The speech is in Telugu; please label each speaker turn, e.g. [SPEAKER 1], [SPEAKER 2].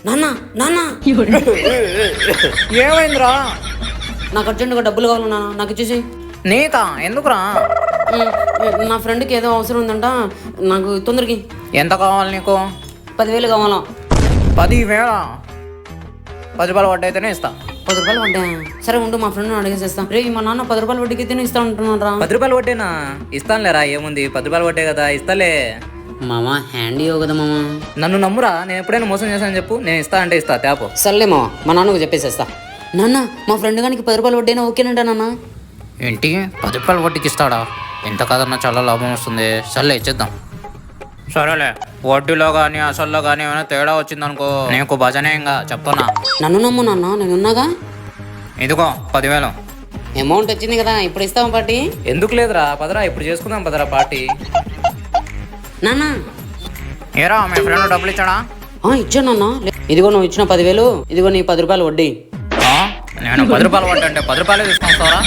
[SPEAKER 1] నాన్న నాన్న
[SPEAKER 2] ఏమైందిరా?
[SPEAKER 1] నాకు అర్జెంటుగా డబ్బులు కావాలి నాన్న, నాకు ఇచ్చేసి.
[SPEAKER 2] నీకా? ఎందుకురా?
[SPEAKER 1] నా ఫ్రెండ్కి ఏదో అవసరం ఉందంట, నాకు తొందరకి.
[SPEAKER 2] ఎంత కావాలి నీకు?
[SPEAKER 1] 10,000 కావాలా?
[SPEAKER 2] 10,000? 10 రూపాయలు వడ్డీ అయితేనే ఇస్తా.
[SPEAKER 1] 10 రూపాయలు వడ్డా? సరే ఉండు, మా ఫ్రెండ్ అడిగేసేస్తా. రే మా నాన్న 10 రూపాయలు వడ్డీకి అయితేనే ఇస్తా ఉంటున్నాను రా.
[SPEAKER 2] 10 రూపాయలు వడ్డేనా? ఇస్తానులేరా, ఏముంది, 10 రూపాయలు వడ్డే కదా, ఇస్తాలే.
[SPEAKER 1] మామా హ్యాండ్ ఇవ్వవు కదా మామా.
[SPEAKER 2] నన్ను నమ్మురా, నేను ఎప్పుడైనా మోసం చేశాను చెప్పు, నేను ఇస్తా అంటే ఇస్తా, తేపో.
[SPEAKER 1] సర్లే మామ, మా నాన్నకు చెప్పేసేస్తా. నాన్న మా ఫ్రెండ్ గానికి 10 రూపాయలు వడ్డీనా ఓకేనంట నాన్న.
[SPEAKER 2] ఏంటి 10 రూపాయలు వడ్డీకి ఇస్తాడా? ఎంత కాదన్నా చాలా లాభం వస్తుంది. సర్లే ఇచ్చేద్దాం. సరేలే, వడ్డీలో కానీ అసల్లో కానీ ఏమైనా తేడా వచ్చిందనుకో నీకు భజనే ఇంకా చెప్తున్నా.
[SPEAKER 1] నన్ను నమ్ము నాన్న, నేను ఉన్నాగా.
[SPEAKER 2] ఇదిగో 10,000.
[SPEAKER 1] అమౌంట్ వచ్చింది కదా, ఇప్పుడు ఇస్తాము పార్టీ.
[SPEAKER 2] ఎందుకు లేదురా, పదరా ఇప్పుడు చేసుకుందాం, పదరా పార్టీ.
[SPEAKER 1] నాన్న
[SPEAKER 2] ఏరా మీ ఫ్రెండ్ డబ్బులు ఇచ్చాడా?
[SPEAKER 1] ఇచ్చాను నాన్న. ఇదిగో నువ్వు ఇచ్చిన 10,000, ఇదిగో నీ 10 రూపాయలు వడ్డీ.
[SPEAKER 2] నేను 10 రూపాయలు వడ్డీ అంటే 10 రూపాయలు తీసుకొస్తావరా?